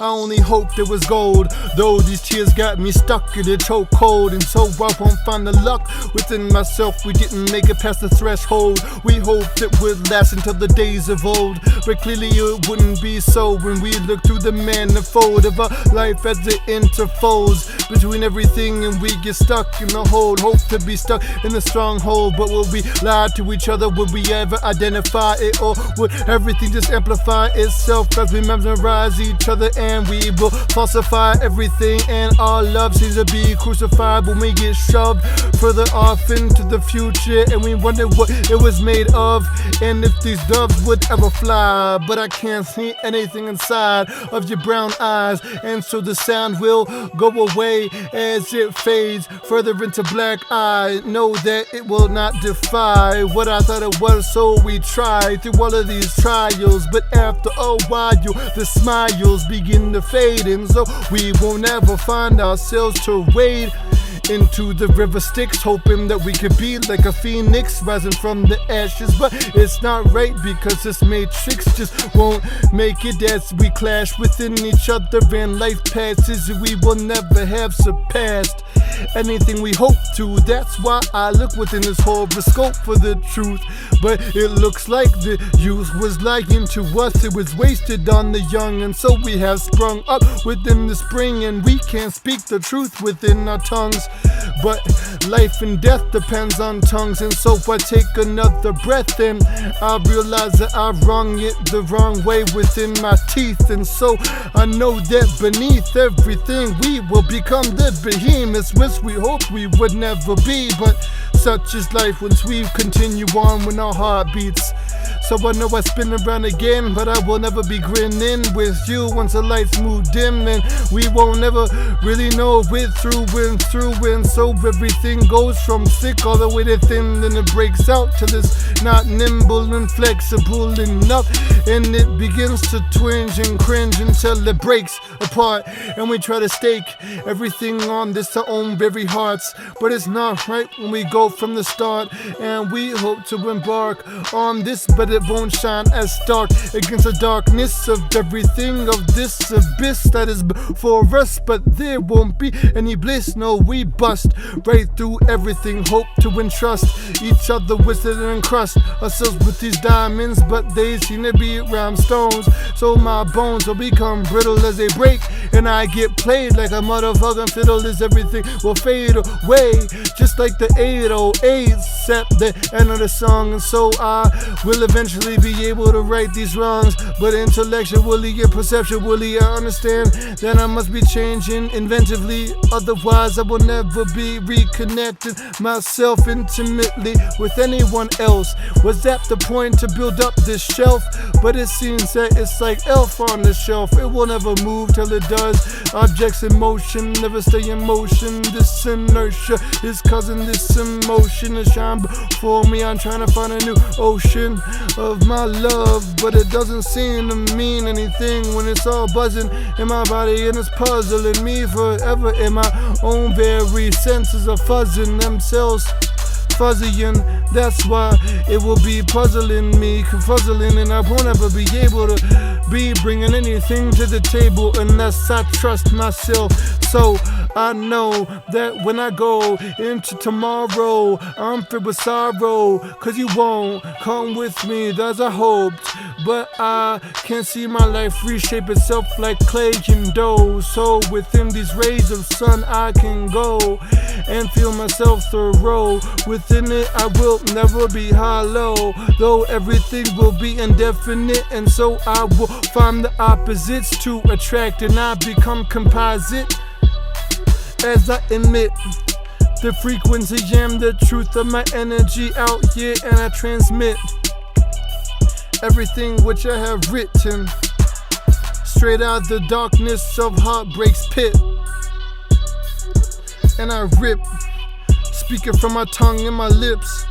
I only hoped it was gold, though these tears got me stuck in a chokehold. And so I won't find the luck within myself. We didn't make it past the threshold. We hoped it would last until the days of old, but clearly it wouldn't be so when we look through the manifold of our life as it interfolds between everything, and we get stuck in the hole. Hope to be stuck in the stronghold, but will we lie to each other? Would we ever identify it, or would everything just amplify itself as we memorize each other? And we will falsify everything, and our love seems to be crucified when we get shoved further off into the future, and we wonder what it was made of, and if these doves would ever fly. But I can't see anything inside of your brown eyes, and so the sound will go away as it fades further into black. I know that it will not defy what I thought it was, so we tried through all of these trials. But after a while, the smiles begin to fade, and so we won't ever find ourselves to wade into the river Styx, hoping that we could be like a phoenix rising from the ashes. But it's not right, because this matrix just won't make it as we clash within each other, and life passes and we will never have surpassed anything we hope to. That's why I look within this horoscope for the truth, but it looks like the youth was lying to us. It was wasted on the young, and so we have sprung up within the spring, and we can't speak the truth within our tongues. But life and death depends on tongues, and so I take another breath and I realize that I wrung it the wrong way within my teeth. And so I know that beneath everything we will become the behemoths which we hoped we would never be. But such is life once we continue on with our heartbeats. So I know I spin around again, but I will never be grinning with you once the lights move dim, and we won't ever really know it through and through. And so everything goes from thick all the way to thin, then it breaks out till it's not nimble and flexible enough, and it begins to twinge and cringe until it breaks apart. And we try to stake everything on this our own very hearts, but it's not right when we go from the start. And we hope to embark on this, but it won't shine as stark against the darkness of everything of this abyss that is before us. But there won't be any bliss, no, we bust right through everything. Hope to entrust each other with it and encrust ourselves with these diamonds, but they seem to be round stones, so my bones will become brittle as they break, and I get played like a motherfucking fiddle. As everything will fade away just like the 808s at the end of the song. And so I will eventually be able to right these wrongs, but intellectually and perceptually I understand that I must be changing inventively, otherwise I will never be reconnecting myself intimately with anyone else. Was that the point to build up this shelf? But it seems that it's like Elf on the shelf, it will never move till it does. Objects in motion never stay in motion. This inertia is causing this emotion to shine before me. I'm trying to find a new ocean of my love, but it doesn't seem to mean anything when it's all buzzing in my body, and it's puzzling me forever. In my own very senses are fuzzing themselves fuzzy, and that's why it will be puzzling me, confuzzling, and I won't ever be able to be bringing anything to the table unless I trust myself. So I know that when I go into tomorrow, I'm filled with sorrow, cause you won't come with me as I hoped. But I can't see my life reshape itself like clay and dough. So within these rays of sun I can go and feel myself thorough. Within it I will never be hollow, though everything will be indefinite. And so I will find the opposites to attract, and I become composite as I emit the frequency and the truth of my energy out here, and I transmit everything which I have written straight out the darkness of Heartbreak's pit. And I rip, speaking from my tongue and my lips.